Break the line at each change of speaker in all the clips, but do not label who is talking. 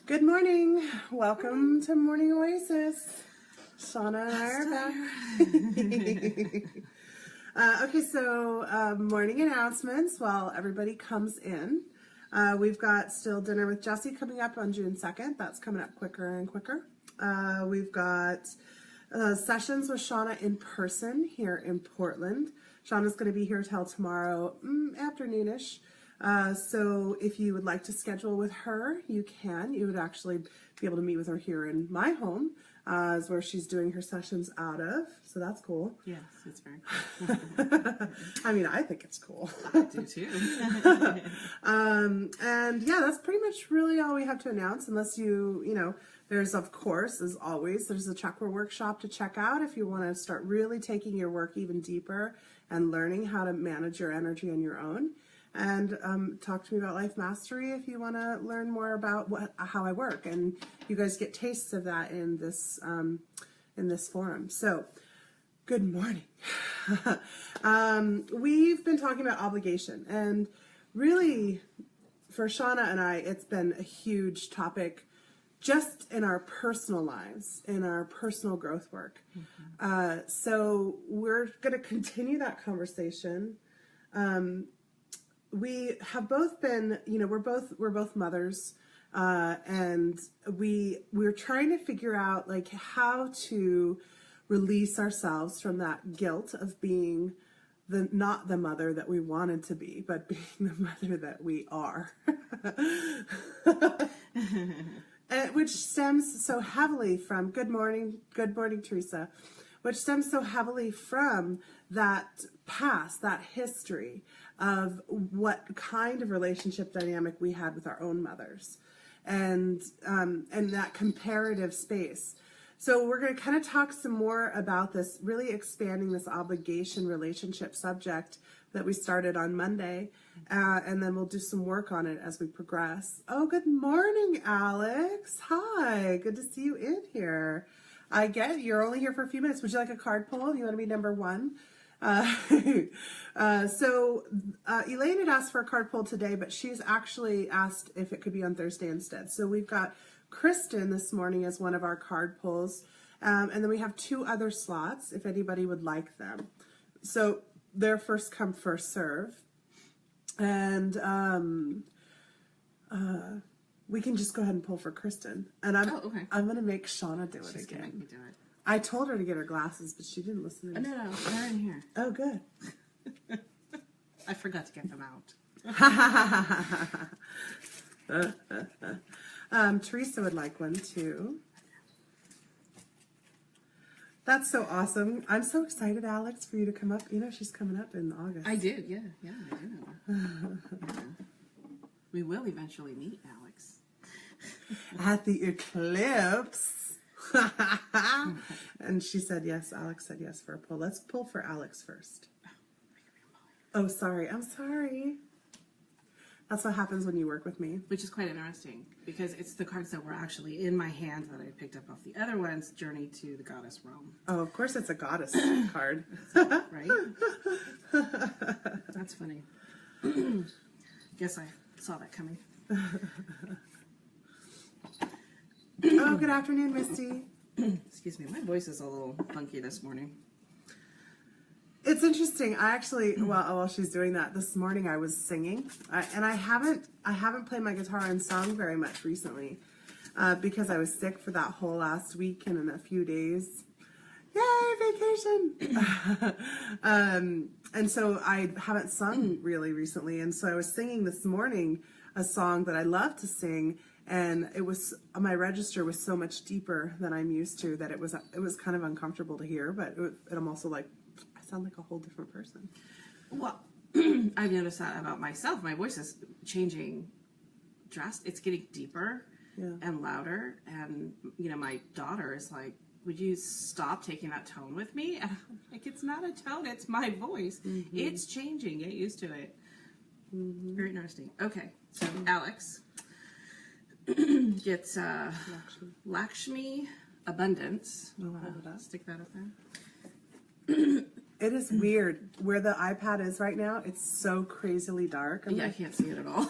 Good morning. Welcome to Morning Oasis. Shauna and I are back. Okay, so morning announcements while everybody comes in. We've got still dinner with Jesse coming up on June 2nd. That's coming up quicker and quicker. We've got sessions with Shauna in person here in Portland. Shauna's going to be here till tomorrow afternoonish. So if you would like to schedule with her, you can. You would actually be able to meet with her here in my home, is where she's doing her sessions out of. So that's cool.
Yes, it's very cool.
I mean, I think it's cool.
I do too.
And yeah, that's pretty much really all we have to announce, unless there's, of course, as always, there's a chakra workshop to check out if you want to start really taking your work even deeper and learning how to manage your energy on your own. And talk to me about life mastery if you want to learn more about how I work. And you guys get tastes of that in this forum. So, good morning. We've been talking about obligation, and really, for Shauna and I, it's been a huge topic just in our personal lives, in our personal growth work. Mm-hmm. So we're going to continue that conversation. We have both been, we're both mothers, and we're trying to figure out like how to release ourselves from that guilt of being not the mother that we wanted to be, but being the mother that we are, which stems so heavily from good morning, Teresa, which stems so heavily from that past, that history of what kind of relationship dynamic we had with our own mothers, and that comparative space. So we're going to kind of talk some more about this, really expanding this obligation relationship subject that we started on Monday, and then we'll do some work on it as we progress. Oh, good morning, Alex. Hi, good to see you in here. I get it. You're only here for a few minutes. Would you like a card pull? You want to be number one? So Elaine had asked for a card pull today, but she's actually asked if it could be on Thursday instead. So we've got Kristen this morning as one of our card pulls, and then we have two other slots if anybody would like them. So they're first come, first serve, and we can just go ahead and pull for Kristen. And I'm going to make Shauna do it again.
Make me do it.
I told her to get her glasses, but she didn't listen to me.
No, they're in here.
Oh, good.
I forgot to get them out.
Teresa would like one too. That's so awesome. I'm so excited, Alex, for you to come up. She's coming up in August.
I did, yeah, I do. Yeah. We will eventually meet, Alex.
At the eclipse. And she said yes. Alex said yes for a pull. Let's pull for Alex first. Oh, sorry. I'm sorry. That's what happens when you work with me. Which
is quite interesting, because it's the cards that were actually in my hand that I picked up off the other ones, Journey to the Goddess Realm.
Oh, of course it's a goddess card.
Right? That's funny. Guess I saw that coming.
Oh, good afternoon, Misty.
Excuse me, my voice is a little funky this morning.
It's interesting. I actually, while she's doing that, this morning I was singing, and I haven't played my guitar and sung very much recently, because I was sick for that whole last week and in a few days. Yay, vacation! And so I haven't sung really recently, and so I was singing this morning a song that I love to sing. And my register was so much deeper than I'm used to that it was kind of uncomfortable to hear, but I'm also like, I sound like a whole different person.
Well, I've noticed that about myself. My voice is changing it's getting deeper and louder. And, my daughter is like, would you stop taking that tone with me? And I'm like, it's not a tone, it's my voice. Mm-hmm. It's changing. Get used to it. Mm-hmm. Very interesting. Okay, so Alex gets Lakshmi Abundance. Stick that up there.
It is weird where the iPad is right now. It's so crazily dark.
I can't see it at all.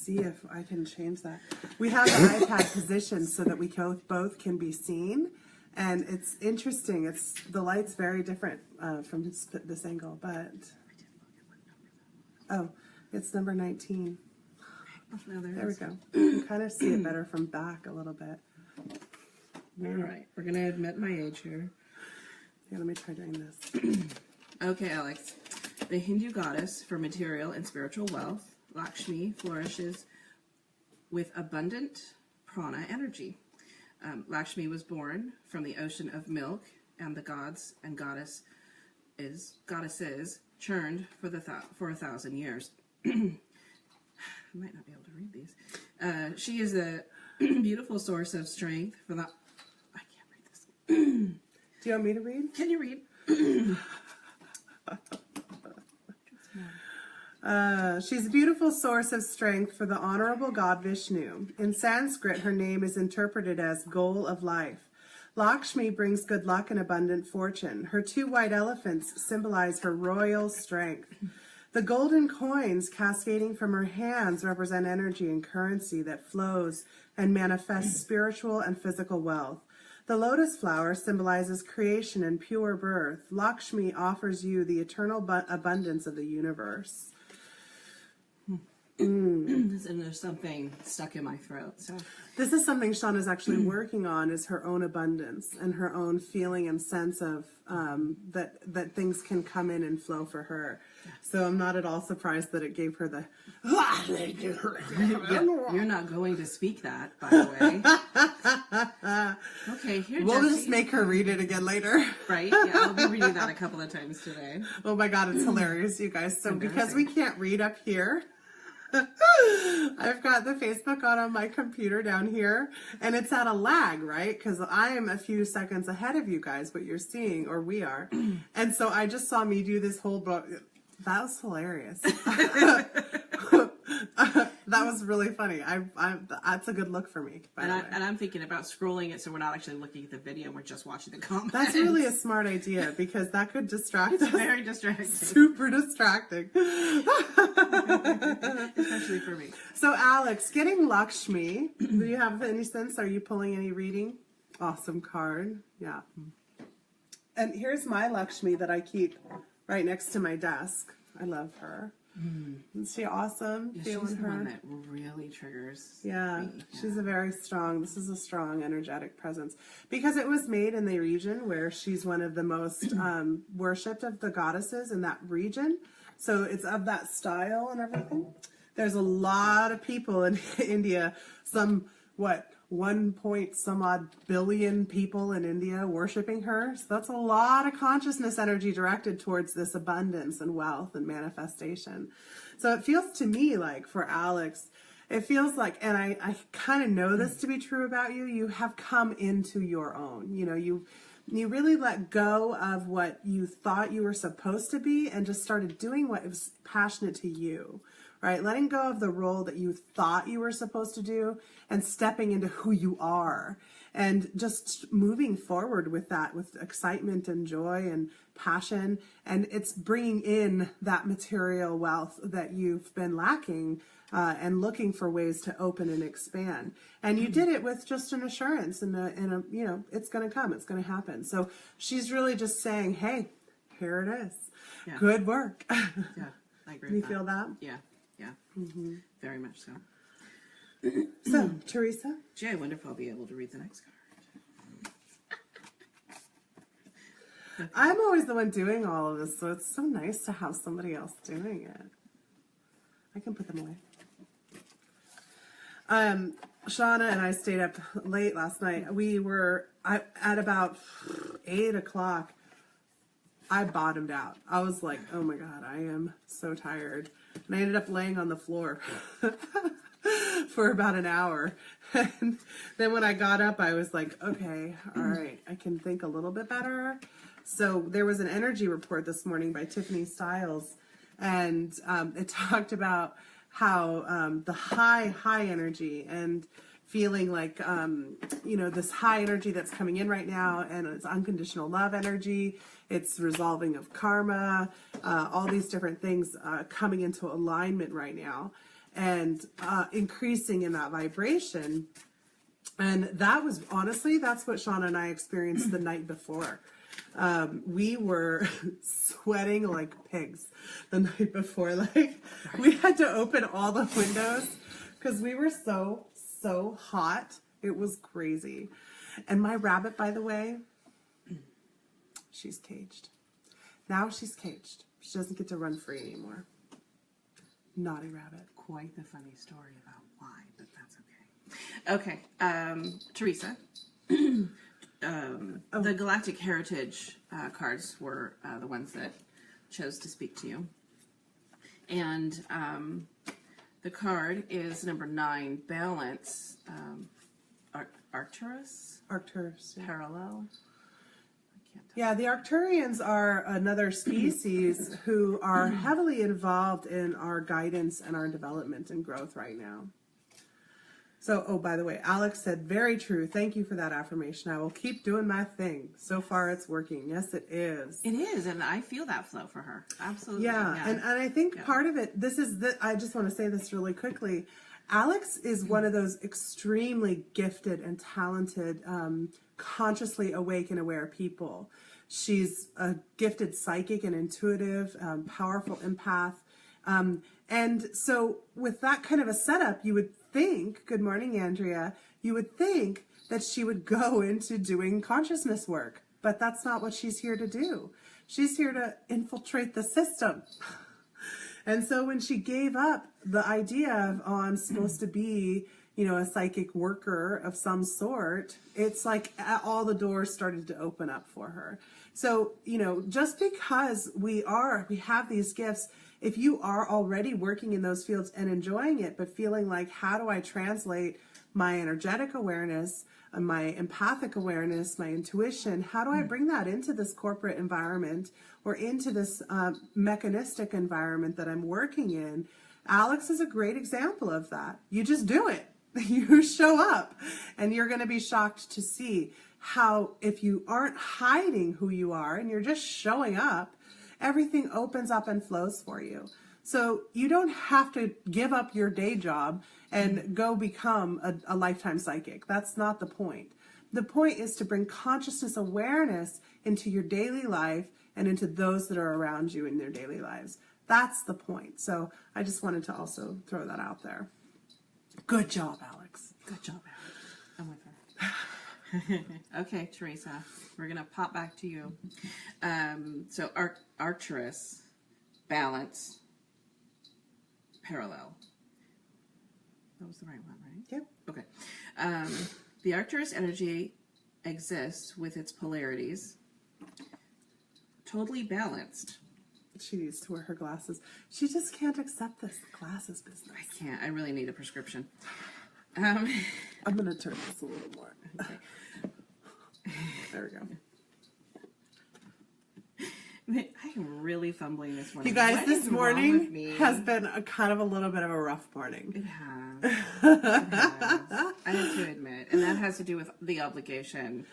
see if I can change that. We have the iPad positioned so that we both can be seen. And it's interesting. The light's very different from this angle, but... Oh, it's number 19.
Oh,
there we go. You can kind of see it better from back a little bit.
All right. We're going to admit my age here.
Yeah, let me try doing this.
Okay, Alex. The Hindu goddess for material and spiritual wealth, Lakshmi, flourishes with abundant prana energy. Lakshmi was born from the ocean of milk, and the gods and goddesses churned for 1,000 years. I might not be able to read these. She is a beautiful source of strength for the... I can't read this.
Do you want me to read?
Can you read?
She's a beautiful source of strength for the honorable god Vishnu. In Sanskrit, her name is interpreted as goal of life. Lakshmi brings good luck and abundant fortune. Her 2 white elephants symbolize her royal strength. The golden coins cascading from her hands represent energy and currency that flows and manifests spiritual and physical wealth. The lotus flower symbolizes creation and pure birth. Lakshmi offers you the eternal abundance of the universe.
And there's something stuck in my throat. So
this is something Shauna's actually working on, is her own abundance and her own feeling and sense of that things can come in and flow for her. Yeah. So I'm not at all surprised that it gave her the...
Yeah, you're not going to speak that, by the way. Okay, here,
we'll
Jesse.
just make her read it again later.
Right? Yeah, I'll be reading that a couple of times today.
Oh my God, it's hilarious, you guys. So because we can't read up here, I've got the Facebook on my computer down here, and it's at a lag, right? Because I am a few seconds ahead of you guys, what you're seeing, or we are. And so I just saw me do this whole book. That was hilarious. That was really funny. That's a good look for me.
And I'm thinking about scrolling it so we're not actually looking at the video, we're just watching the comments.
That's really a smart idea, because that could distract us.
It's very distracting.
Super distracting.
Especially for me.
So Alex, getting Lakshmi, do you have any sense? Are you pulling any reading? Awesome card. Yeah. And here's my Lakshmi that I keep right next to my desk. I love her. Isn't she awesome?
Yeah,
feeling
she's the
her.
one that really triggers me.
She's a very strong, this is a strong energetic presence, because it was made in the region where she's one of the most worshipped of the goddesses in that region. So it's of that style and everything. There's a lot of people in India, 1 point some odd billion people in India worshiping her. So that's a lot of consciousness energy directed towards this abundance and wealth and manifestation. So it feels to me like for Alex, it feels like, and I kind of know this to be true about you, you have come into your own. You know, you really let go of what you thought you were supposed to be and just started doing what was passionate to you. Right? Letting go of the role that you thought you were supposed to do and stepping into who you are, and just moving forward with that, with excitement and joy and passion. And it's bringing in that material wealth that you've been lacking and looking for ways to open and expand. And you did it with just an assurance and a you know, it's going to come, it's going to happen. So she's really just saying, hey, here it is. Yeah. Good work.
Yeah, I agree.
You feel that?
Yeah. Yeah, very much so.
So, Teresa?
Gee, I wonder if I'll be able to read the next card.
I'm always the one doing all of this, so it's so nice to have somebody else doing it. I can put them away. Shauna and I stayed up late last night. We were at about 8 o'clock. I bottomed out. I was like, oh my God, I am so tired. And I ended up laying on the floor for about an hour. And then when I got up, I was like, okay, all right, I can think a little bit better. So there was an energy report this morning by Tiffany Stiles, and it talked about how the high energy and feeling like, you know, this high energy that's coming in right now, and it's unconditional love energy, it's resolving of karma, all these different things coming into alignment right now. and increasing in that vibration. And that was, honestly, that's what Shauna and I experienced the night before. We were sweating like pigs the night before. Like, we had to open all the windows because we were so hot. It was crazy. And my rabbit, by the way, she's caged. Now she's caged. She doesn't get to run free anymore. Naughty rabbit.
Quite the funny story about why, but that's okay. Okay, Teresa. The Galactic Heritage cards were the ones that chose to speak to you. And the card is number 9, Balance. Arcturus?
Arcturus. Yeah.
Parallel.
Yeah, the Arcturians are another species who are heavily involved in our guidance and our development and growth right now. So, oh, by the way, Alex said, very true. Thank you for that affirmation. I will keep doing my thing. So far, it's working. Yes, it is.
It is, and I feel that flow for her. Absolutely.
Yeah. And I think part of it, I just want to say this really quickly. Alex is one of those extremely gifted and talented, consciously awake and aware people. She's a gifted psychic and intuitive, powerful empath. And so with that kind of a setup, you would think, good morning, Andrea, you would think that she would go into doing consciousness work, but that's not what she's here to do. She's here to infiltrate the system. And so when she gave up the idea of, oh, I'm supposed to be, a psychic worker of some sort, it's like all the doors started to open up for her. So, just because we have these gifts, if you are already working in those fields and enjoying it, but feeling like, how do I translate my energetic awareness, my empathic awareness, my intuition, how do I bring that into this corporate environment or into this mechanistic environment that I'm working in? Alex is a great example of that. You just do it. You show up, and you're going to be shocked to see how, if you aren't hiding who you are and you're just showing up, everything opens up and flows for you. So you don't have to give up your day job and go become a lifetime psychic. That's not the point. The point is to bring consciousness awareness into your daily life and into those that are around you in their daily lives. That's the point. So I just wanted to also throw that out there. Good job, Alex.
Good job, Alex. I'm with her. Okay, Teresa, we're going to pop back to you. So Arcturus, Balance, Parallel. That was the right one, right?
Yep.
Okay. The Arcturus energy exists with its polarities, totally balanced.
She needs to wear her glasses. She just can't accept this glasses business.
I can't. I really need a prescription.
I'm going to turn this a little more.
Okay.
There we go.
I am really fumbling this morning.
You guys, this morning has been kind of a little bit of a rough morning.
It has. I have to admit. And that has to do with the obligation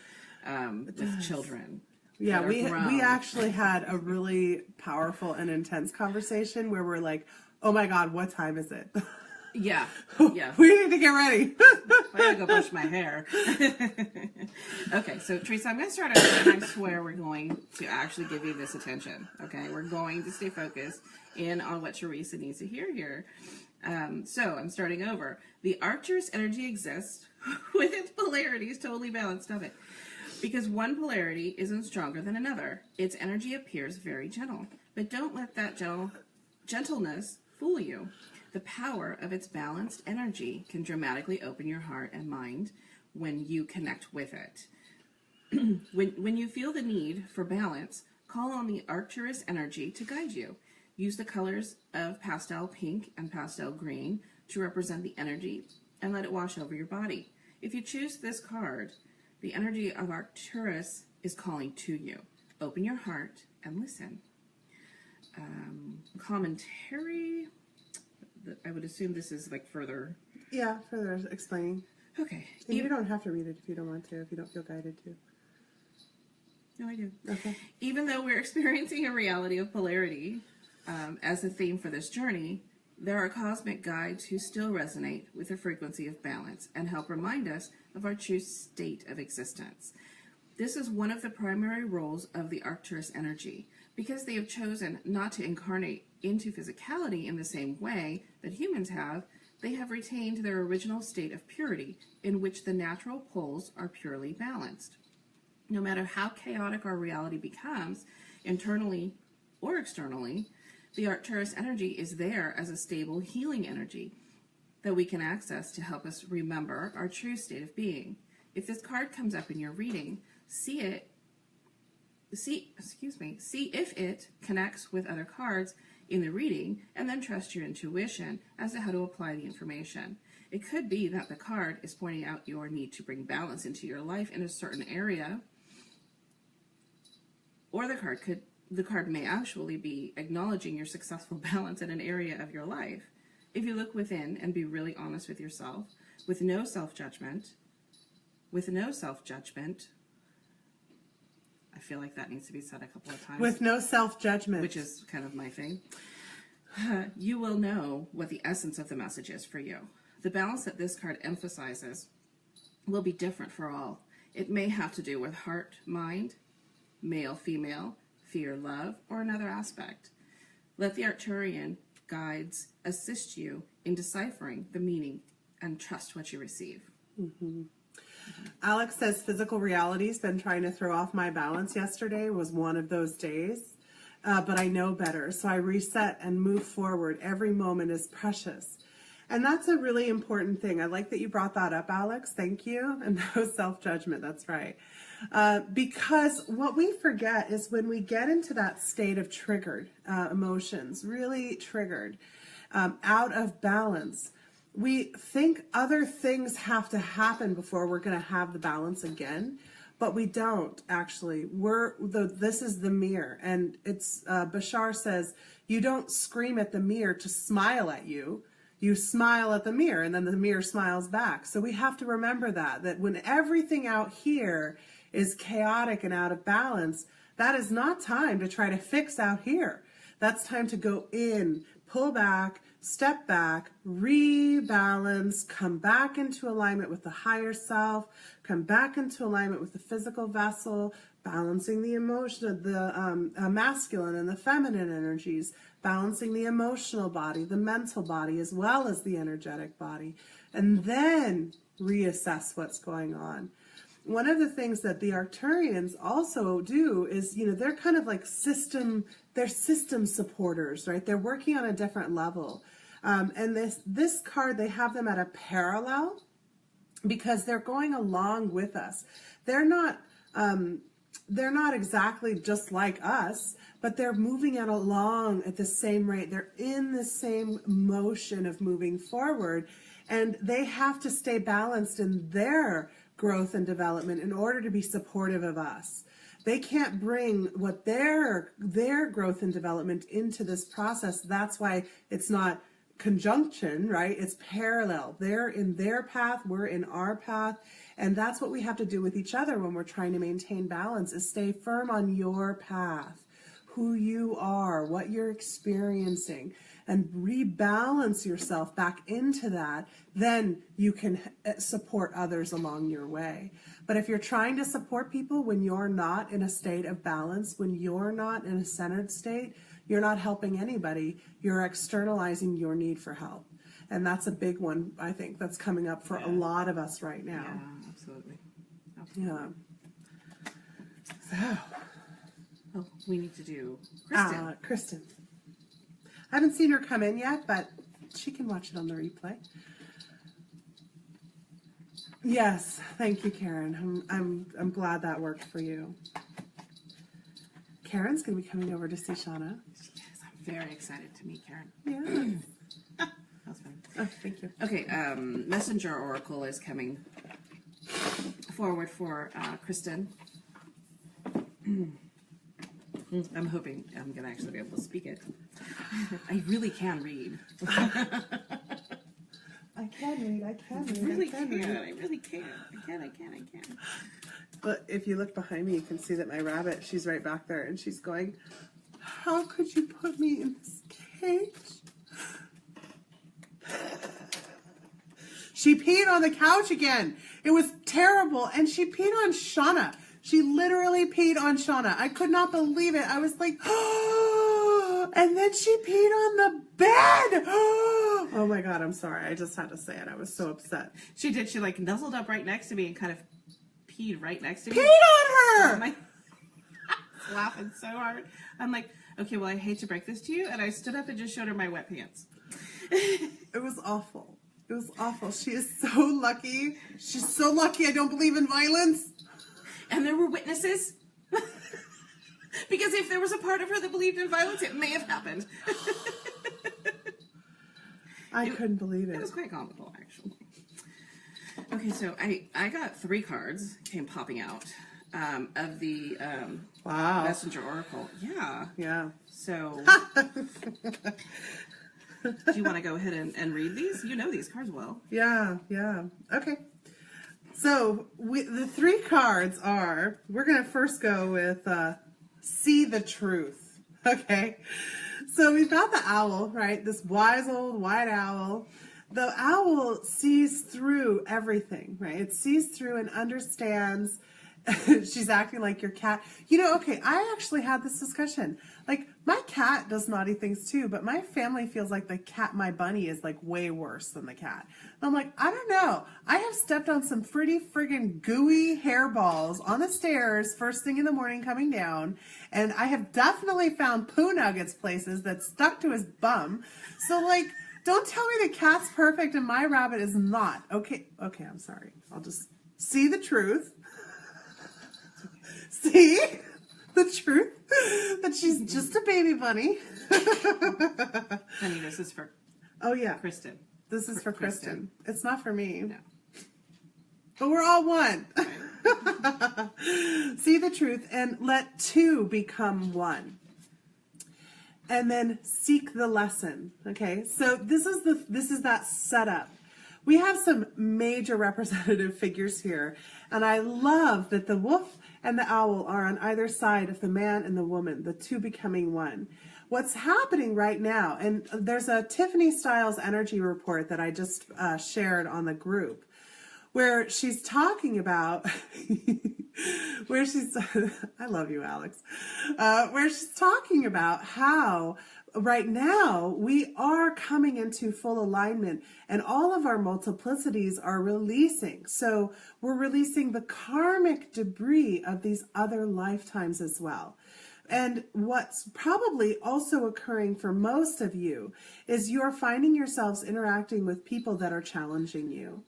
with children.
Yeah, we actually had a really powerful and intense conversation where we're like, oh my God, what time is it?
Yeah.
We need to get ready.
I gotta go brush my hair. Okay, so Teresa, I'm gonna start over, and I swear we're going to actually give you this attention. Okay, we're going to stay focused in on what Teresa needs to hear here. So I'm starting over. The Arcturus energy exists with its polarities totally balanced. Stop it. Because one polarity isn't stronger than another. Its energy appears very gentle. But don't let that gentleness fool you. The power of its balanced energy can dramatically open your heart and mind when you connect with it. When you feel the need for balance, call on the Arcturus energy to guide you. Use the colors of pastel pink and pastel green to represent the energy and let it wash over your body. If you choose this card, the energy of Arcturus is calling to you. Open your heart and listen. Commentary. I would assume this is like further.
Yeah, further explaining.
Okay.
And you don't have to read it if you don't want to, if you don't feel guided to.
No, I do.
Okay.
Even though we're experiencing a reality of polarity as the theme for this journey, There are cosmic guides who still resonate with the frequency of balance and help remind us of our true state of existence. This is one of the primary roles of the Arcturus energy. Because they have chosen not to incarnate into physicality in the same way that humans have, they have retained their original state of purity, in which the natural poles are purely balanced. No matter how chaotic our reality becomes, internally or externally, the Arcturus energy is there as a stable healing energy that we can access to help us remember our true state of being. If this card comes up in your reading, see if it connects with other cards in the reading, and then trust your intuition as to how to apply the information. It could be that the card is pointing out your need to bring balance into your life in a certain area, or the card may actually be acknowledging your successful balance in an area of your life. If you look within and be really honest with yourself, with no self-judgment, I feel like that needs to be said a couple of times.
With no self-judgment.
Which is kind of my thing. You will know what the essence of the message is for you. The balance that this card emphasizes will be different for all. It may have to do with heart, mind, male, female, fear, love, or another aspect. Let the Arcturian guides assist you in deciphering the meaning and trust what you receive.
Mm-hmm. Alex says physical reality's been trying to throw off my balance. Yesterday was one of those days, but I know better. So I reset and move forward. Every moment is precious. And that's a really important thing. I like that you brought that up, Alex. Thank you. And no self-judgment. That's right. Because what we forget is when we get into that state of triggered emotions, really triggered, out of balance, we think other things have to happen before we're going to have the balance again, but we don't actually. This is the mirror, and it's Bashar says you don't scream at the mirror to smile at you. You smile at the mirror, and then the mirror smiles back. So we have to remember that when everything out here is chaotic and out of balance, that is not time to try to fix out here. That's time to go in, pull back, step back, rebalance, come back into alignment with the higher self, come back into alignment with the physical vessel, balancing the emotion, the masculine and the feminine energies, balancing the emotional body, the mental body, as well as the energetic body, and then reassess what's going on. One of the things that the Arcturians also do is, they're kind of like they're system supporters, right? They're working on a different level. And this card, they have them at a parallel because they're going along with us. They're not exactly just like us, but they're moving it along at the same rate. They're in the same motion of moving forward, and they have to stay balanced in their growth and development in order to be supportive of us. They can't bring what their growth and development into this process. That's why it's not conjunction, right? It's parallel. They're in their path, we're in our path, and that's what we have to do with each other when we're trying to maintain balance, is stay firm on your path, who you are, what you're experiencing, and rebalance yourself back into that. Then you can support others along your way. But if you're trying to support people when you're not in a state of balance, when you're not in a centered state, you're not helping anybody. You're externalizing your need for help. And that's a big one, I think, that's coming up for a lot of us right now.
Yeah, absolutely.
Yeah. So.
Oh, we need to do Kristen.
Kristen. I haven't seen her come in yet, but she can watch it on the replay. Yes, thank you, Karen. I'm glad that worked for you. Karen's going to be coming over to see Shauna.
Yes, I'm very excited to meet Karen.
Yeah.
That's fun.
Oh, thank you.
Okay, Messenger Oracle is coming forward for Kristen. I'm hoping I'm going to actually be able to speak it. I really can read.
I can read.
I really can. I can.
But if you look behind me, you can see that my rabbit, she's right back there, and she's going, how could you put me in this cage? She peed on the couch again. It was terrible. And she peed on Shauna. She literally peed on Shauna. I could not believe it. I was like, oh, and then she peed on the bed. Oh my God, I'm sorry. I just had to say it. I was so upset.
She did. She like nuzzled up right next to me and kind of peed right next to me.
Peed on her!
I was laughing so hard. I'm like, okay, well, I hate to break this to you. And I stood up and just showed her my wet pants.
It was awful. It was awful. She is so lucky. She's so lucky I don't believe in violence.
And there were witnesses. Because if there was a part of her that believed in violence, it may have happened.
I couldn't believe it.
It was quite comical, actually. Okay, so I got 3 cards came popping out of the
wow.
Messenger Oracle. Yeah.
Yeah.
So, do you want to go ahead and read these? You know these cards well.
Yeah, yeah. Okay. So, the 3 cards are, we're going to first go with See the Truth. Okay. So, we've got the owl, right? This wise old white owl. The owl sees through everything, right? It sees through and understands. She's acting like your cat. You know, okay, I actually had this discussion. Like, my cat does naughty things too, but my family feels like my bunny is like way worse than the cat. And I'm like, I don't know. I have stepped on some pretty friggin' gooey hairballs on the stairs first thing in the morning coming down, and I have definitely found poo nuggets places that stuck to his bum. So, like, don't tell me the cat's perfect and my rabbit is not. Okay, I'm sorry. I'll just see the truth. See the truth that she's just a baby bunny.
Honey, this is for Kristen.
This is for Kristen. It's not for me.
No.
But we're all one.
Right.
See the truth and let 2 become 1. And then seek the lesson. Okay, so this is that setup. We have some major representative figures here, and I love that the wolf and the owl are on either side of the man and the woman, the 2 becoming 1. What's happening right now, and there's a Tiffany Styles energy report that I just shared on the group, where she's talking about, I love you, Alex, where she's talking about how right now we are coming into full alignment and all of our multiplicities are releasing. So we're releasing the karmic debris of these other lifetimes as well. And what's probably also occurring for most of you is you're finding yourselves interacting with people that are challenging you.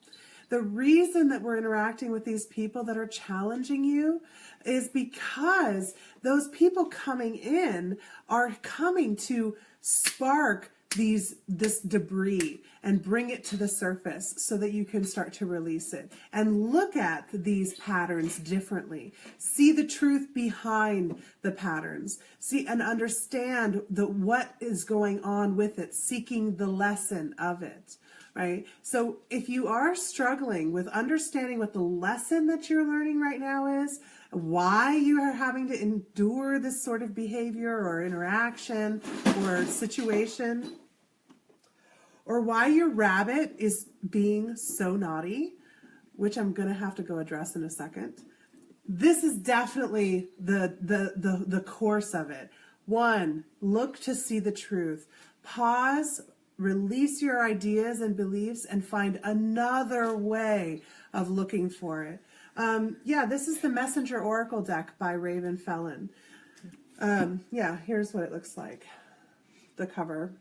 The reason that we're interacting with these people that are challenging you is because those people coming in are coming to spark this debris and bring it to the surface so that you can start to release it and look at these patterns differently. See the truth behind the patterns. See and understand what is going on with it, seeking the lesson of it. Right? So if you are struggling with understanding what the lesson that you're learning right now is, why you are having to endure this sort of behavior or interaction or situation, or why your rabbit is being so naughty, which I'm going to have to go address in a second, this is definitely the course of it. 1, look to see the truth. Pause. Release your ideas and beliefs and find another way of looking for it. This is the Messenger Oracle deck by Raven Felon. Here's what it looks like, the cover.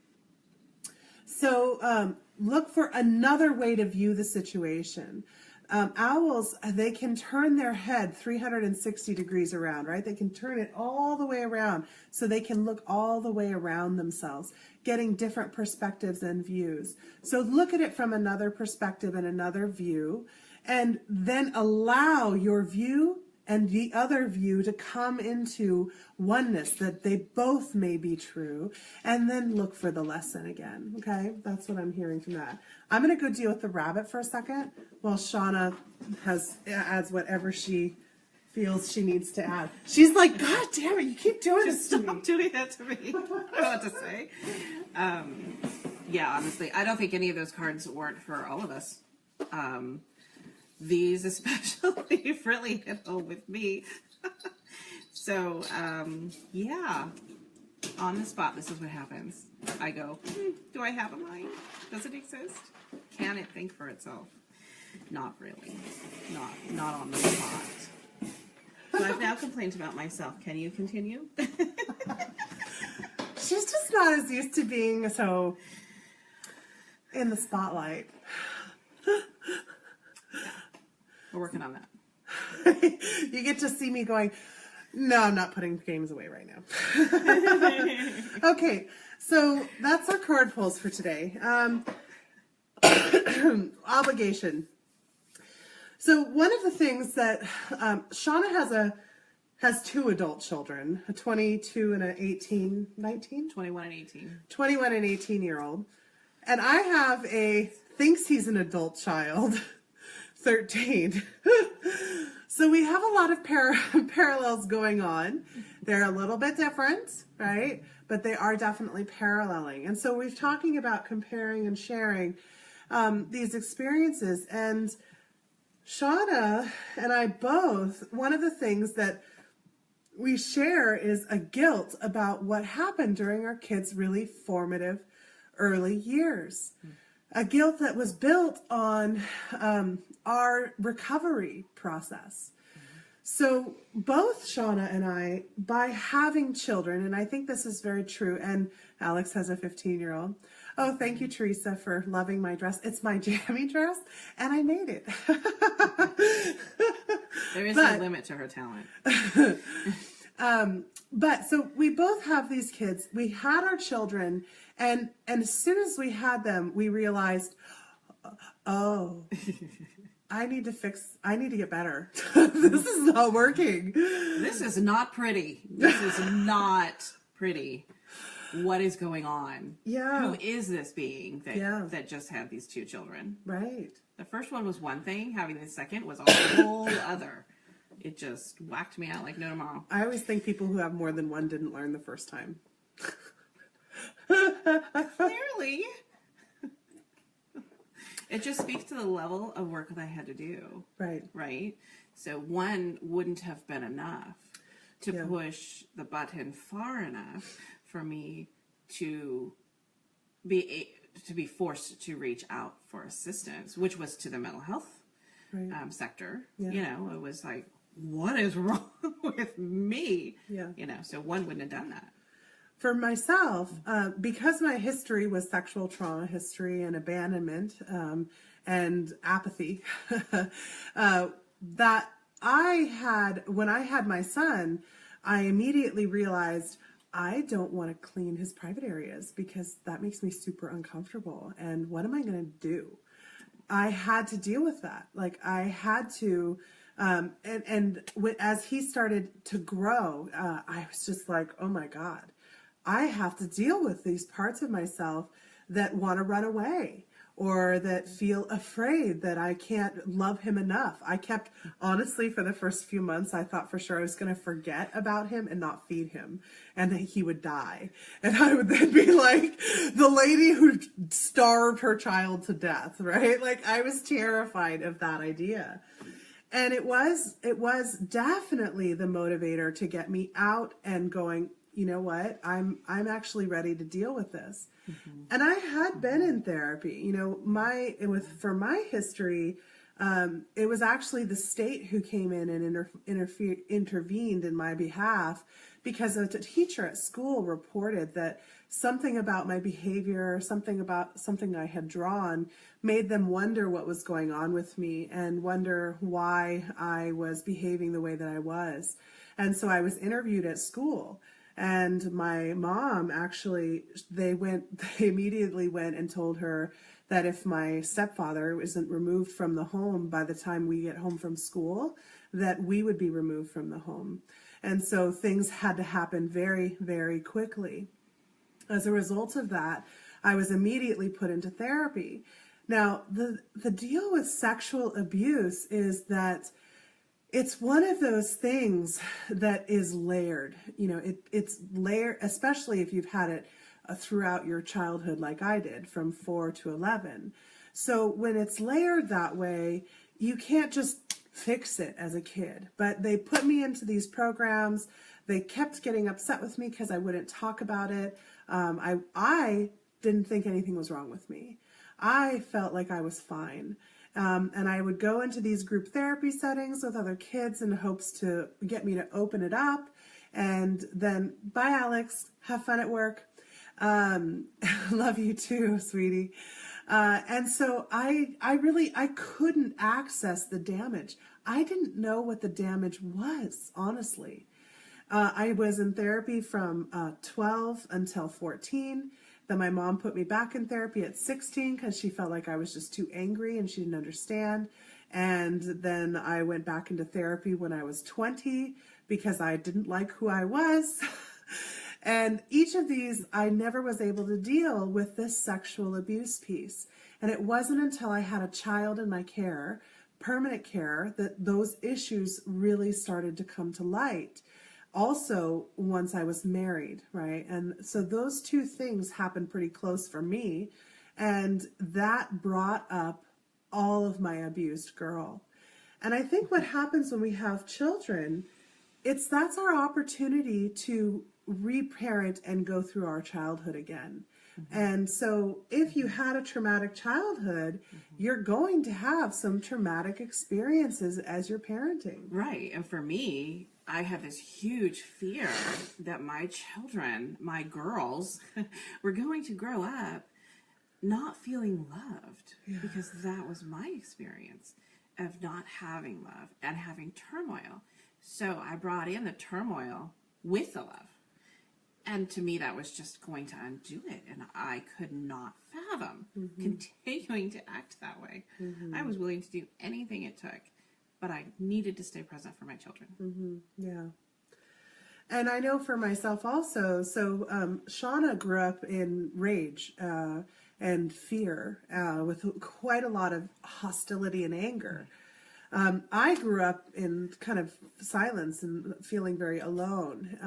So look for another way to view the situation. Owls, they can turn their head 360 degrees around, right? They can turn it all the way around so they can look all the way around themselves, getting different perspectives and views. So look at it from another perspective and another view, and then allow your view and the other view to come into oneness, that they both may be true, and then look for the lesson again. Okay, that's what I'm hearing from that. I'm going to go deal with the rabbit for a second while Shauna adds whatever she feels she needs to add. She's like, God damn it, you keep doing this to me.
Stop doing that to me. I don't know what to say. Yeah, honestly, I don't think any of those cards weren't for all of us. These especially really hit home with me. So, yeah, on the spot, this is what happens. I go, do I have a mind? Does it exist? Can it think for itself? Not really. Not on the spot. So I've now complained about myself. Can you continue?
She's just not as used to being so in the spotlight.
We're working on that.
You get to see me going, no, I'm not putting games away right now. Okay, so that's our card pulls for today. Obligation. So one of the things that Shauna has two adult children, a 22 and an 19.
21 and 18.
21 and 18-year-old. And I have thinks he's an adult child, 13. So we have a lot of parallels going on. They're a little bit different, right? But they are definitely paralleling. And so we're talking about comparing and sharing these experiences. And Shauna and I both, one of the things that we share is a guilt about what happened during our kids' really formative early years. A guilt that was built on our recovery process. So both Shauna and I, by having children, and I think this is very true, and Alex has a 15-year-old. Oh, thank you, Teresa, for loving my dress. It's my jammy dress, and I made it.
There is no limit to her talent.
But so we both have these kids. We had our children, and as soon as we had them, we realized, oh, I need to get better. This is not working.
This is not pretty. This is not pretty. What is going on?
Yeah.
Who is this being that just had these two children?
Right.
The first one was one thing. Having the second was a whole other. It just whacked me out like no tomorrow.
I always think people who have more than one didn't learn the first time.
Clearly. It just speaks to the level of work that I had to do.
Right.
Right? So one wouldn't have been enough to push the button far enough for me to be forced to reach out for assistance, which was to the mental health sector.
Yeah.
You know, it was like, what is wrong with me?
Yeah.
You know, so one wouldn't have done that.
For myself, because my history was sexual trauma history and abandonment and apathy, that I had, when I had my son, I immediately realized I don't want to clean his private areas because that makes me super uncomfortable. And what am I going to do? I had to deal with that. Like I had to, as he started to grow, I was just like, oh my God, I have to deal with these parts of myself that want to run away or that feel afraid that I can't love him enough. I kept, honestly, for the first few months, I thought for sure I was going to forget about him and not feed him and that he would die. And I would then be like the lady who starved her child to death, right? Like I was terrified of that idea. And it was definitely the motivator to get me out and going, you know what, I'm actually ready to deal with this. Mm-hmm. And I had been in therapy, you know, for my history, it was actually the state who came in and intervened in my behalf because a teacher at school reported that something about my behavior, something about something I had drawn made them wonder what was going on with me and wonder why I was behaving the way that I was. And so I was interviewed at school. And my mom actually, they immediately went and told her that if my stepfather isn't removed from the home by the time we get home from school, that we would be removed from the home. And so things had to happen very, very quickly. As a result of that, I was immediately put into therapy. Now, the deal with sexual abuse is that it's one of those things that is layered. You know, it's layered, especially if you've had it throughout your childhood like I did from 4 to 11. So when it's layered that way, you can't just fix it as a kid. But they put me into these programs. They kept getting upset with me because I wouldn't talk about it. I didn't think anything was wrong with me. I felt like I was fine. And I would go into these group therapy settings with other kids in hopes to get me to open it up. And then, bye, Alex. Have fun at work. Love you too, sweetie. And so I couldn't access the damage. I didn't know what the damage was, honestly. I was in therapy from 12 until 14. Then my mom put me back in therapy at 16 because she felt like I was just too angry and she didn't understand. And then I went back into therapy when I was 20 because I didn't like who I was. And each of these, I never was able to deal with this sexual abuse piece. And it wasn't until I had a child in my care, permanent care, that those issues really started to come to light. Also, once I was married, right? And so those two things happened pretty close for me. And that brought up all of my abused girl. And I think what happens when we have children, that's our opportunity to reparent and go through our childhood again. Mm-hmm. And so if you had a traumatic childhood, you're going to have some traumatic experiences as you're parenting.
Right. And for me, I have this huge fear that my children, my girls, were going to grow up not feeling loved, because that was my experience of not having love and having turmoil. So I brought in the turmoil with the love. And to me, that was just going to undo it. And I could not fathom continuing to act that way. I was willing to do anything it took, but I needed to stay present for my children.
Yeah. And I know for myself also, so Shauna grew up in rage and fear with quite a lot of hostility and anger. I grew up in kind of silence and feeling very alone.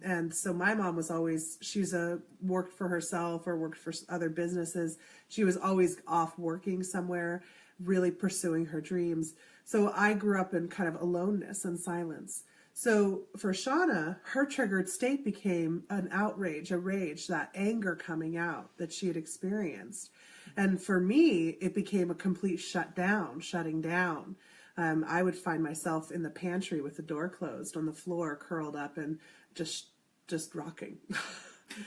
And so my mom was always, worked for herself or worked for other businesses. She was always off working somewhere, really pursuing her dreams. So I grew up in kind of aloneness and silence. So for Shauna, her triggered state became an outrage, a rage, that anger coming out that she had experienced. And for me, it became a complete shutting down. I would find myself in the pantry with the door closed, on the floor, curled up, and just rocking.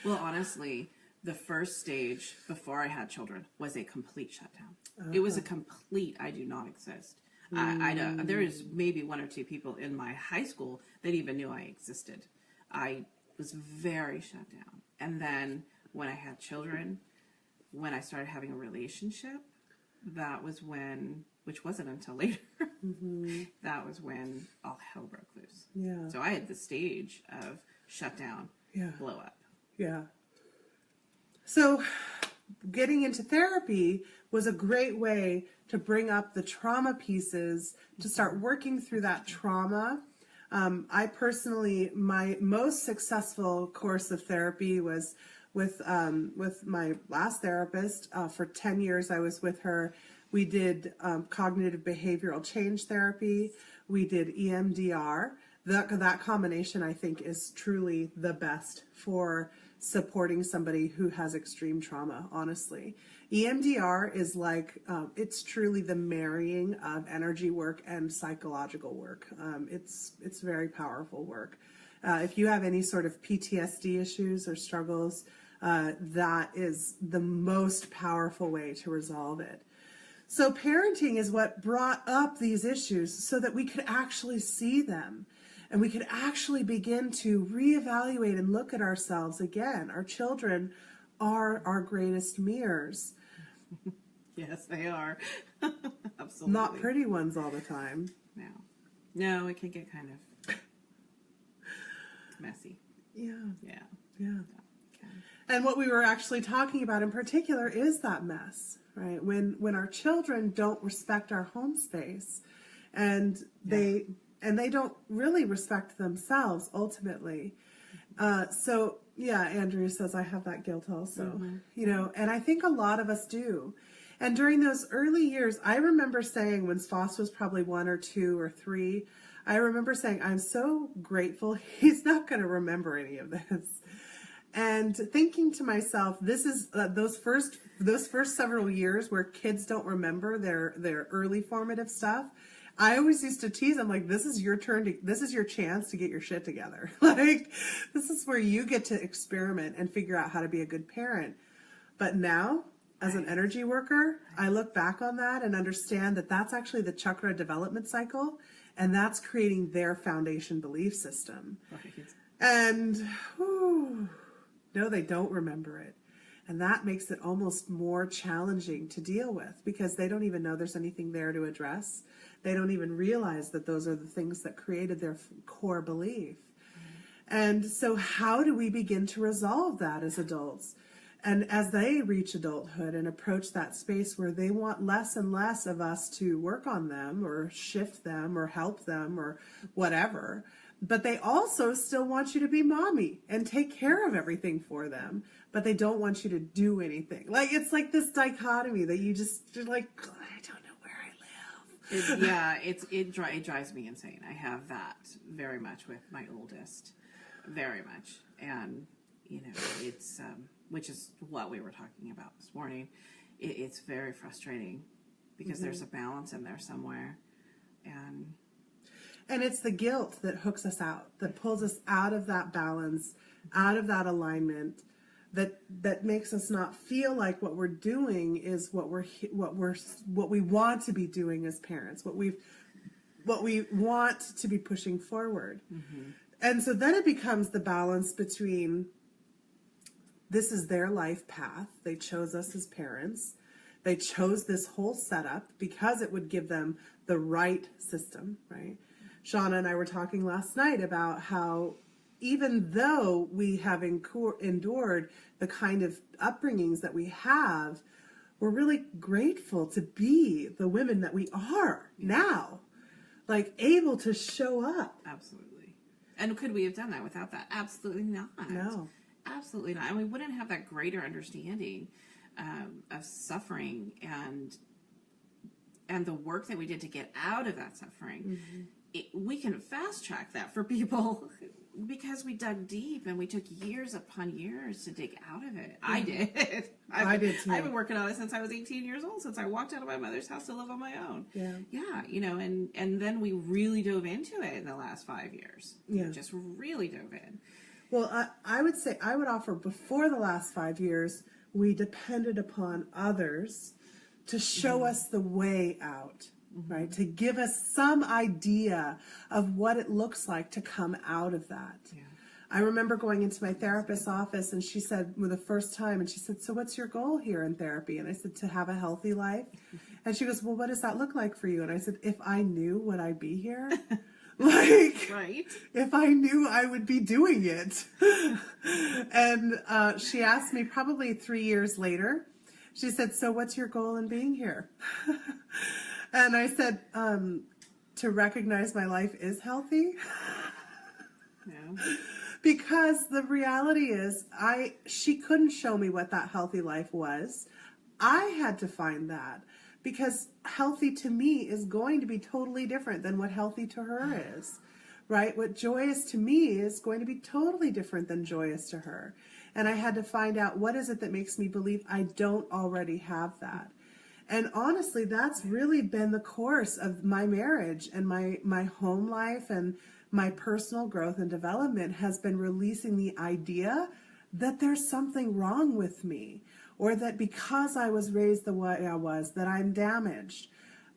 Well, honestly, the first stage before I had children was a complete shutdown. It was a complete, I do not exist. There is maybe one or two people in my high school that even knew I existed. I was very shut down. And then when I had children, when I started having a relationship, that was when, which wasn't until later, that was when all hell broke loose.
Yeah.
So I had the stage of shutdown, blow up.
Yeah. So getting into therapy was a great way to bring up the trauma pieces, to start working through that trauma. I personally, my most successful course of therapy was with my last therapist. For 10 years, I was with her. We did cognitive behavioral change therapy. We did EMDR. That combination, I think, is truly the best for supporting somebody who has extreme trauma, honestly. EMDR is like, it's truly the marrying of energy work and psychological work. It's very powerful work. If you have any sort of PTSD issues or struggles, that is the most powerful way to resolve it. So parenting is what brought up these issues so that we could actually see them. And we could actually begin to reevaluate and look at ourselves again. Our children are our greatest mirrors.
Yes, they are. Absolutely.
Not pretty ones all the time.
No, it can get kind of messy.
Yeah.
Okay.
And what we were actually talking about in particular is that mess, right? When our children don't respect our home space, and they don't really respect themselves ultimately. So Yeah, Andrew says, I have that guilt also, and I think a lot of us do. And during those early years, I remember saying, when Foss was probably 1 or 2 or 3, I remember saying, I'm so grateful he's not going to remember any of this. And thinking to myself, this is those first several years where kids don't remember their early formative stuff. I always used to tease them, like, this is your chance to get your shit together. Like, this is where you get to experiment and figure out how to be a good parent. But now, as an energy worker, I look back on that and understand that that's actually the chakra development cycle, and that's creating their foundation belief system. Right. And no, they don't remember it. And that makes it almost more challenging to deal with, because they don't even know there's anything there to address. They don't even realize that those are the things that created their core belief. And so how do we begin to resolve that as adults? And as they reach adulthood and approach that space where they want less and less of us to work on them or shift them or help them or whatever, but they also still want you to be mommy and take care of everything for them, but they don't want you to do anything. Like, it's like this dichotomy that you're like, I don't know where I live.
It drives me insane. I have that very much with my oldest, very much. And, it's, which is what we were talking about this morning. It's very frustrating because there's a balance in there somewhere.
And it's the guilt that hooks us out, that pulls us out of that balance, out of that alignment, that makes us not feel like what we're doing is what we want to be doing as parents, what we want to be pushing forward. Mm-hmm. And so then it becomes the balance between, this is their life path. They chose us as parents. They chose this whole setup because it would give them the right system, right? Shauna and I were talking last night about how even though we have endured the kind of upbringings that we have, we're really grateful to be the women that we are now, like able to show up.
Absolutely. And could we have done that without that? Absolutely not.
No.
Absolutely not. And we wouldn't have that greater understanding of suffering and the work that we did to get out of that suffering. Mm-hmm. We can fast track that for people because we dug deep and we took years upon years to dig out of it. I did.
I did too.
I've been working on it since I was 18 years old, since I walked out of my mother's house to live on my own. Yeah. And then we really dove into it in the last 5 years. Yeah. We just really dove in.
Well, I would say, I would offer before the last 5 years, we depended upon others to show us the way out. Right? To give us some idea of what it looks like to come out of that. Yeah. I remember going into my therapist's office and she said, for the first time, and she said, so what's your goal here in therapy? And I said, to have a healthy life. And she goes, well, what does that look like for you? And I said, if I knew, would I be here? Like, right. If I knew, I would be doing it. And she asked me probably 3 years later, she said, so what's your goal in being here? And I said, to recognize my life is healthy. Yeah. Because the reality is, she couldn't show me what that healthy life was. I had to find that, because healthy to me is going to be totally different than what healthy to her is, right? What joyous to me is going to be totally different than joyous to her. And I had to find out, what is it that makes me believe I don't already have that? And honestly, that's really been the course of my marriage and my home life, and my personal growth and development has been releasing the idea that there's something wrong with me, or that because I was raised the way I was, that I'm damaged.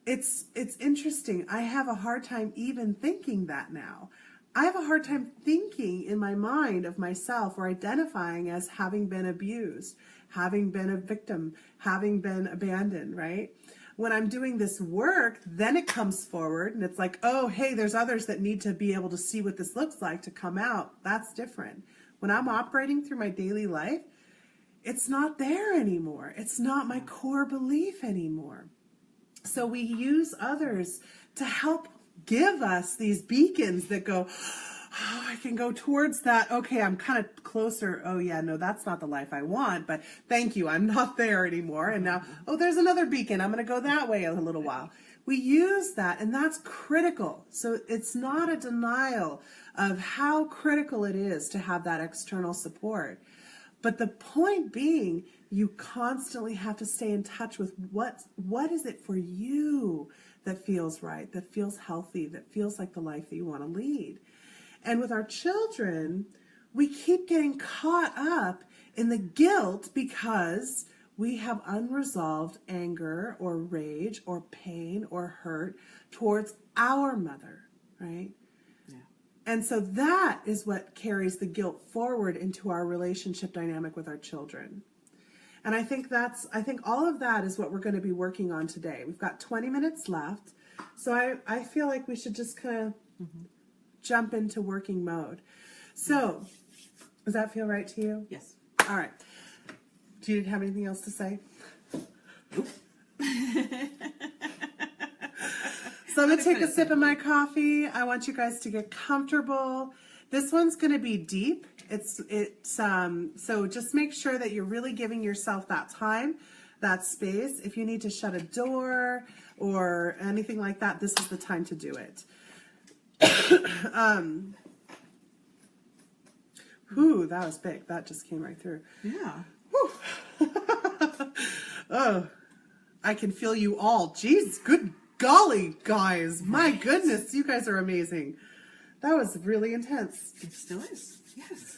It's interesting. I have a hard time even thinking that now. I have a hard time thinking in my mind of myself or identifying as having been abused, having been a victim, having been abandoned, right? When I'm doing this work, then it comes forward and it's like, oh, hey, there's others that need to be able to see what this looks like to come out. That's different. When I'm operating through my daily life, it's not there anymore. It's not my core belief anymore. So we use others to help give us these beacons that go, oh, I can go towards that. Okay, I'm kind of closer. Oh yeah, no, that's not the life I want, but thank you, I'm not there anymore. And now, oh, there's another beacon. I'm going to go that way a little while. We use that, and that's critical. So it's not a denial of how critical it is to have that external support. But the point being, you constantly have to stay in touch with what is it for you that feels right, that feels healthy, that feels like the life that you want to lead. And with our children, we keep getting caught up in the guilt because we have unresolved anger or rage or pain or hurt towards our mother, right? And so that is what carries the guilt forward into our relationship dynamic with our children. And I think all of that is what we're going to be working on today. We've got 20 minutes left. So I feel like we should just kind of jump into working mode. So does that feel right to you?
Yes.
All right. Do you have anything else to say?
Nope.
So I'm going to take a sip of my coffee. I want you guys to get comfortable. This one's going to be deep. So just make sure that you're really giving yourself that time, that space. If you need to shut a door or anything like that, this is the time to do it. Whew, that was big. That just came right through.
Yeah.
Oh, I can feel you all. Jeez, good golly, guys. My goodness, you guys are amazing. That was really intense.
It still is. Yes.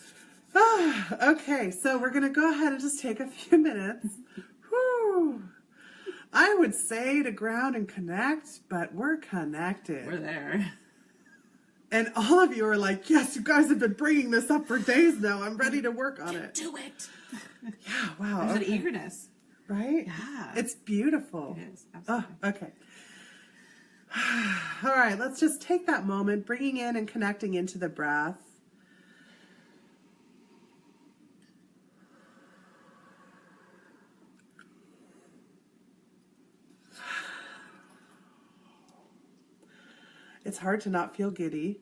Okay, so we're going to go ahead and just take a few minutes. Whew. I would say to ground and connect, but we're connected.
We're there.
And all of you are like, yes, you guys have been bringing this up for days now. I'm ready to work on it.
Do it.
Yeah, wow.
There's an eagerness.
Right?
Yeah.
It's beautiful.
It is. Absolutely.
Oh, okay. All right, let's just take that moment, bringing in and connecting into the breath. It's hard to not feel giddy.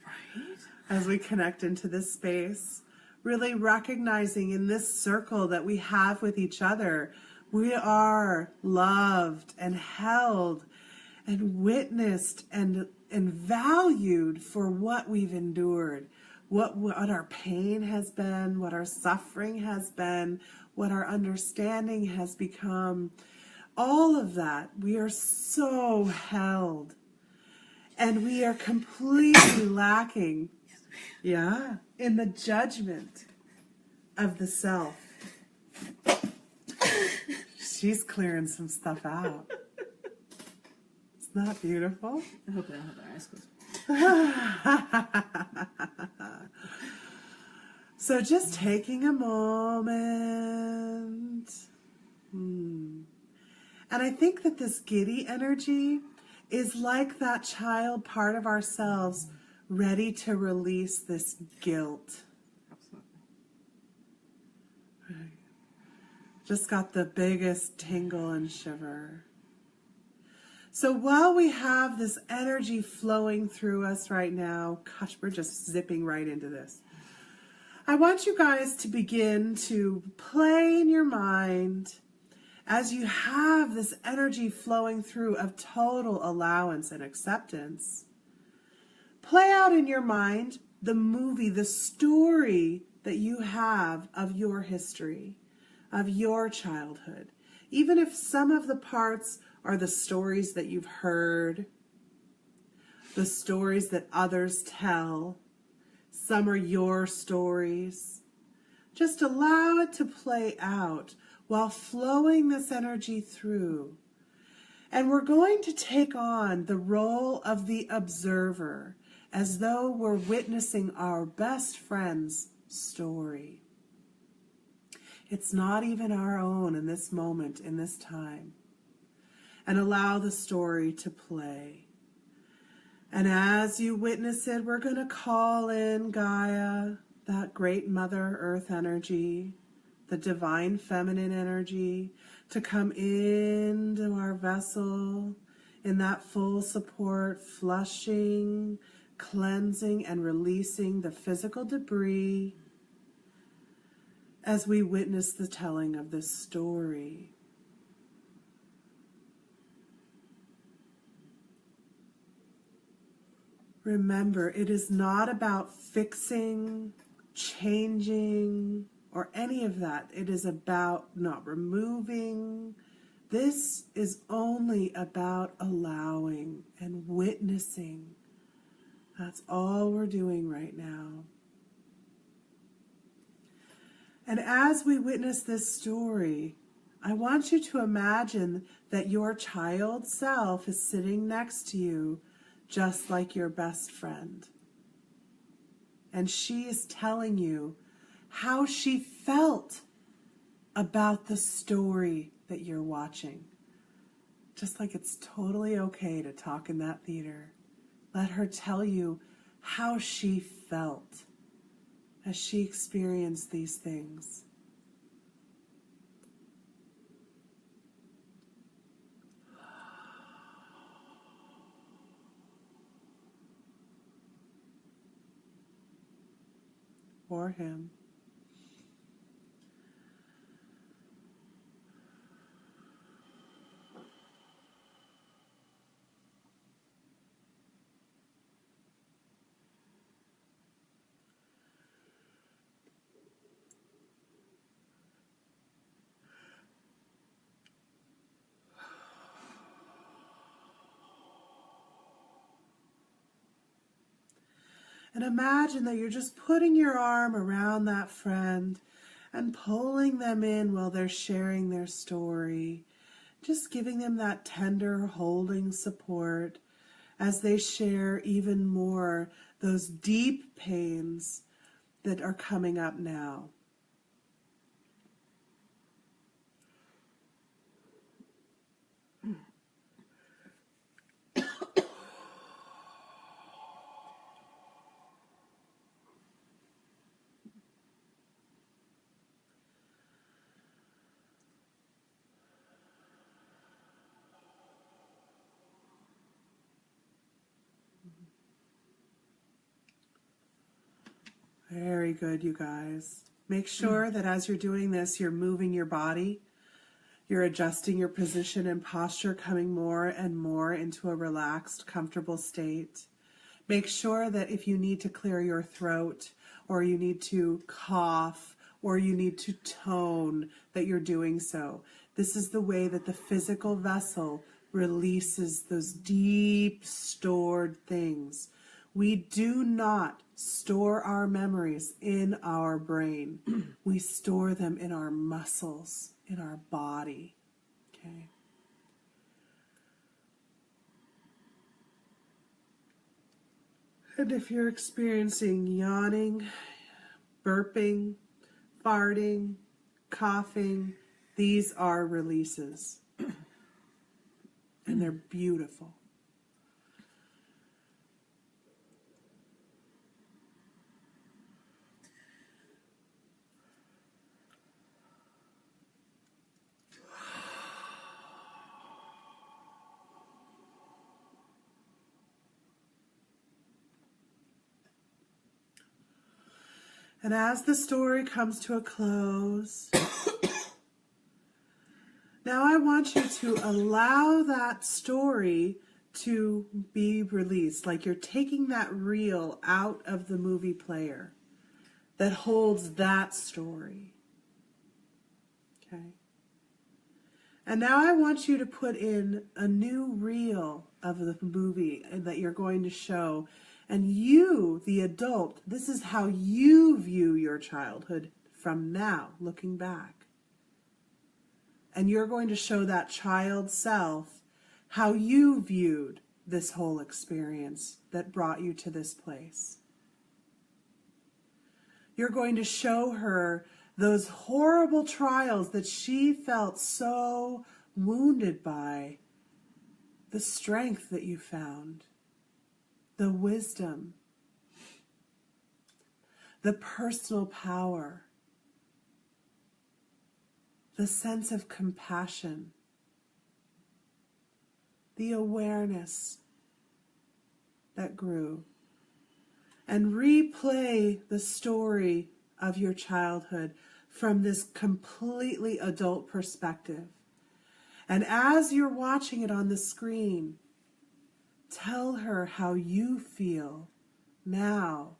Right.
As we connect into this space, really recognizing in this circle that we have with each other, we are loved and held and witnessed and valued for what we've endured, what our pain has been, what our suffering has been, what our understanding has become. All of that, we are so held. And we are completely lacking, in the judgment of the self. She's clearing some stuff out. Isn't that beautiful?
I hope I don't have their eyes closed.
So just taking a moment. And I think that this giddy energy is like that child part of ourselves ready to release this guilt.
Absolutely.
Right. Just got the biggest tingle and shiver. So while we have this energy flowing through us right now, gosh, we're just zipping right into this. I want you guys to begin to play in your mind as you have this energy flowing through of total allowance and acceptance. Play out in your mind the movie, the story that you have of your history, of your childhood. Even if some of the parts are the stories that you've heard, the stories that others tell, some are your stories. Just allow it to play out while flowing this energy through. And we're going to take on the role of the observer as though we're witnessing our best friend's story. It's not even our own in this moment, in this time. And allow the story to play. And as you witness it, we're going to call in Gaia, that great Mother Earth energy, the divine feminine energy, to come into our vessel in that full support, flushing, cleansing and releasing the physical debris as we witness the telling of this story. Remember, it is not about fixing, changing, or any of that. It is about not removing. This is only about allowing and witnessing. That's all we're doing right now. And as we witness this story, I want you to imagine that your child self is sitting next to you, just like your best friend. And she is telling you how she felt about the story that you're watching. Just like it's totally okay to talk in that theater. Let her tell you how she felt as she experienced these things. Or him. And imagine that you're just putting your arm around that friend and pulling them in while they're sharing their story. Just giving them that tender, holding support as they share even more those deep pains that are coming up now. Very good, you guys. Make sure that as you're doing this, you're moving your body. You're adjusting your position and posture, coming more and more into a relaxed, comfortable state. Make sure that if you need to clear your throat, or you need to cough, or you need to tone, that you're doing so. This is the way that the physical vessel releases those deep stored things. We do not store our memories in our brain. We store them in our muscles, in our body. Okay. And if you're experiencing yawning, burping, farting, coughing, these are releases. And they're beautiful. And as the story comes to a close, now I want you to allow that story to be released, like you're taking that reel out of the movie player that holds that story. Okay. And now I want you to put in a new reel of the movie that you're going to show. And you, the adult, this is how you view your childhood from now, looking back. And you're going to show that child self how you viewed this whole experience that brought you to this place. You're going to show her those horrible trials that she felt so wounded by, the strength that you found, the wisdom, the personal power, the sense of compassion, the awareness that grew. and replay the story of your childhood from this completely adult perspective. And as you're watching it on the screen, tell her how you feel now,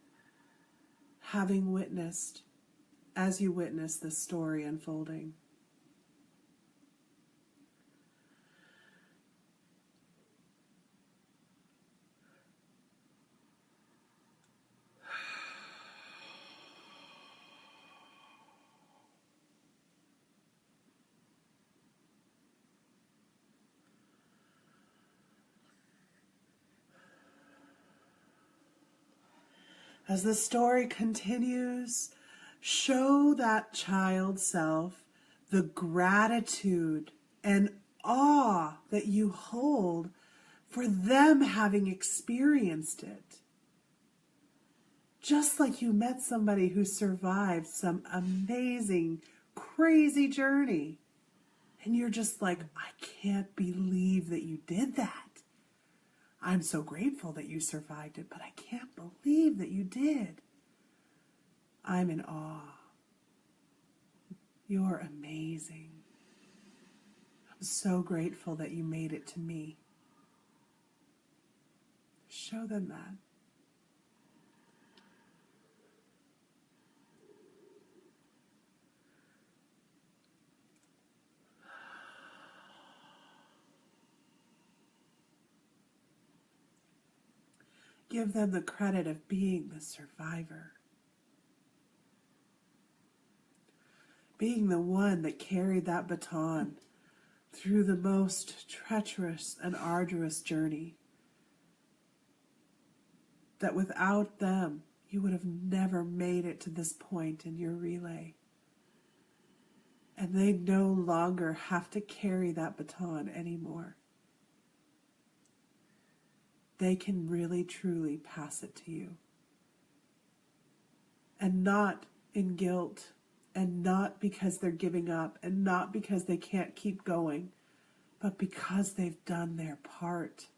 having witnessed, as you witness this story unfolding. As the story continues, show that child self the gratitude and awe that you hold for them having experienced it. Just like you met somebody who survived some amazing, crazy journey. And you're just like, I can't believe that you did that. I'm so grateful that you survived it, but I can't believe that you did. I'm in awe. You're amazing. I'm so grateful that you made it to me. Show them that. Give them the credit of being the survivor. Being the one that carried that baton through the most treacherous and arduous journey. That without them, you would have never made it to this point in your relay. And they no longer have to carry that baton anymore. They can really, truly pass it to you. And not in guilt, and not because they're giving up, and not because they can't keep going, but because they've done their part.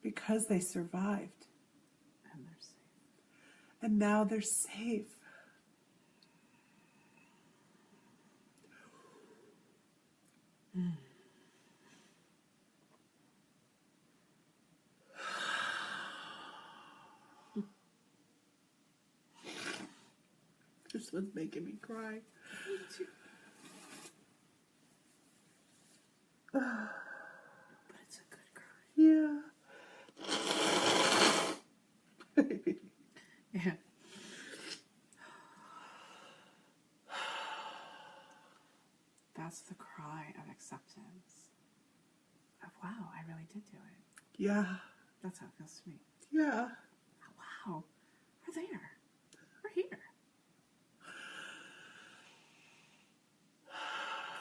Because they survived.
And they're safe.
And now they're safe. This one's making me cry.
Me too. But it's a good cry.
Yeah.
Yeah. That's the cry of acceptance. Of, wow, I really did do it.
Yeah.
That's how it feels to me.
Yeah.
Oh, wow, we're there. We're here.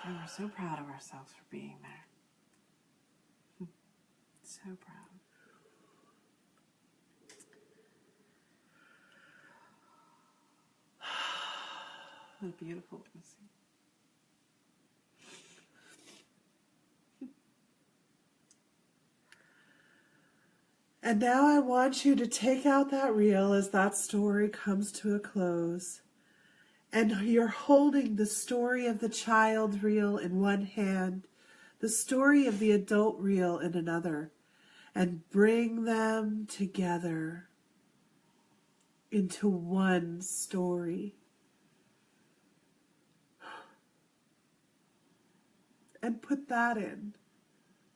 And we're so proud of ourselves for being there. So proud. What a beautiful witnessing.
And now I want you to take out that reel as that story comes to a close. And you're holding the story of the child reel in one hand, the story of the adult reel in another, and bring them together into one story. And put that in.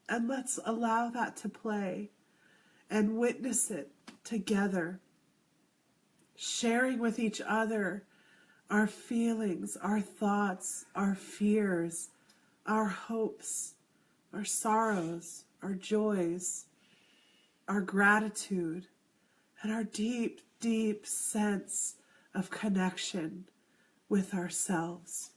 And let's allow that to play and witness it together, sharing with each other our feelings, our thoughts, our fears, our hopes, our sorrows, our joys, our gratitude, and our deep, deep sense of connection with ourselves.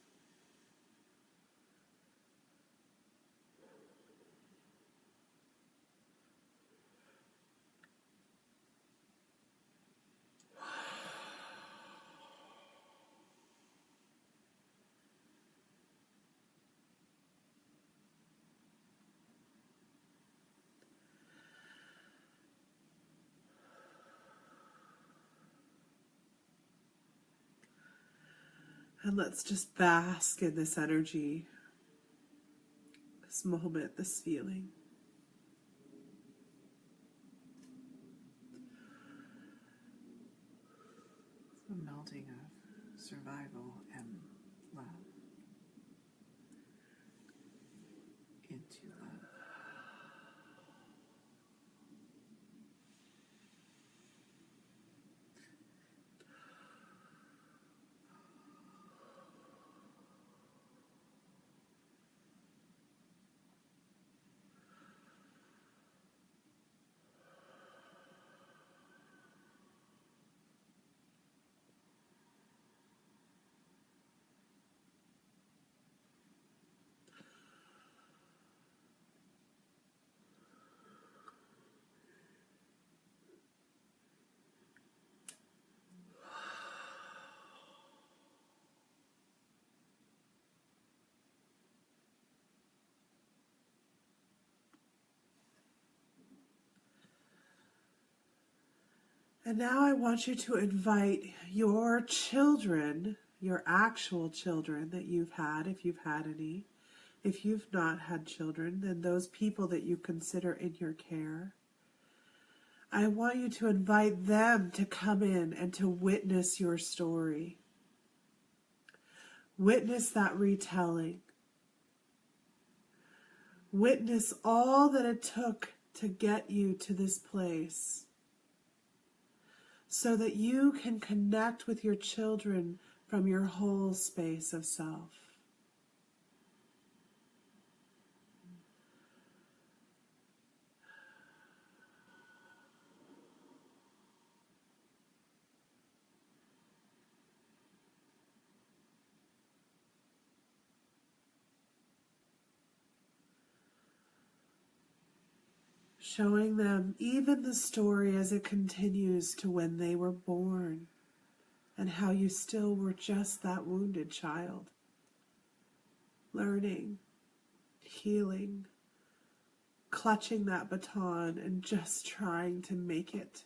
And let's just bask in this energy, this moment, this feeling.
The melting of survival and love into love.
And now I want you to invite your children, your actual children that you've had, if you've had any. If you've not had children, then those people that you consider in your care. I want you to invite them to come in and to witness your story. Witness that retelling. Witness all that it took to get you to this place, so that you can connect with your children from your whole space of self. Showing them even the story as it continues to when they were born, and how you still were just that wounded child, learning, healing, clutching that baton and just trying to make it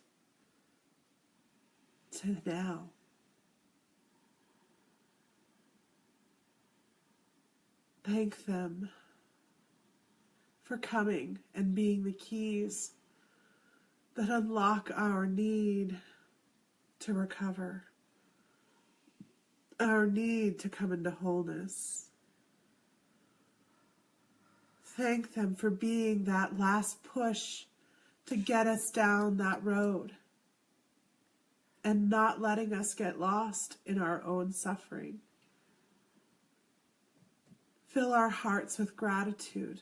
to now. Thank them for coming and being the keys that unlock our need to recover, our need to come into wholeness. Thank them for being that last push to get us down that road and not letting us get lost in our own suffering. Fill our hearts with gratitude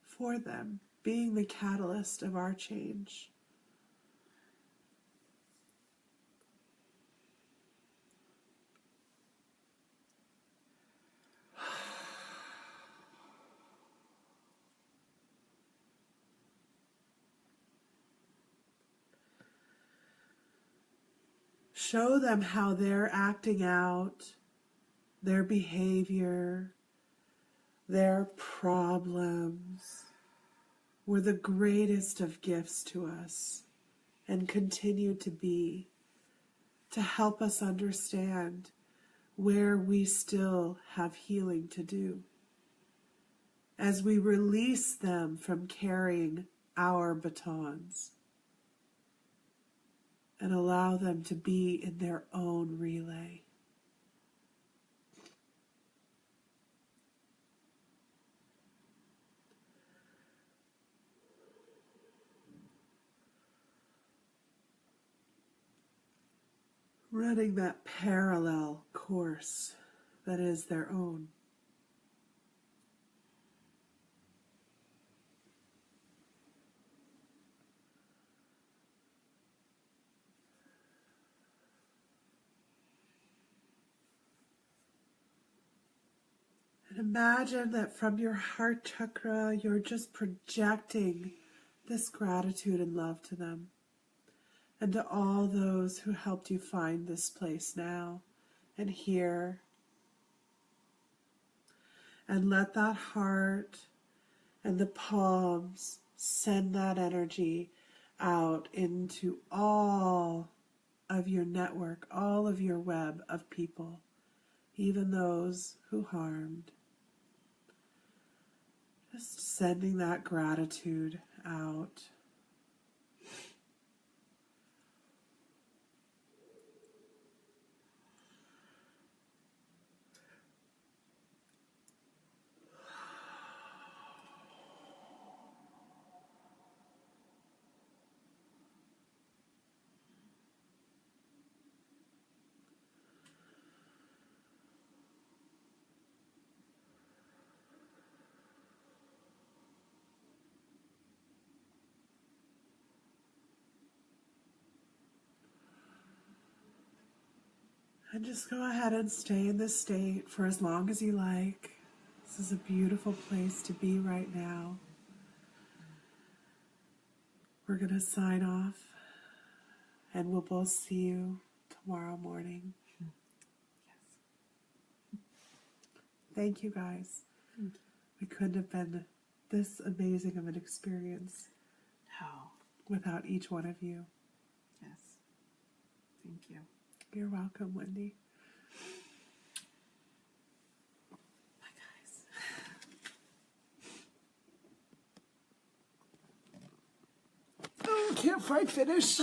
for them being the catalyst of our change. Show them how they're acting out, their behavior, their problems were the greatest of gifts to us and continue to be, to help us understand where we still have healing to do as we release them from carrying our batons and allow them to be in their own relay. Running that parallel course that is their own. And imagine that from your heart chakra, you're just projecting this gratitude and love to them, and to all those who helped you find this place now and here. And let that heart and the palms send that energy out into all of your network, all of your web of people, even those who harmed. Just sending that gratitude out. And just go ahead and stay in this state for as long as you like. This is a beautiful place to be right now. We're going to sign off, and we'll both see you tomorrow morning.
Yes.
Thank you, guys.
Thank you.
We couldn't have been this amazing of an experience
No.
without each one of you.
Yes. Thank you.
You're welcome, Wendy.
Bye, guys.
Oh, can't quite finish.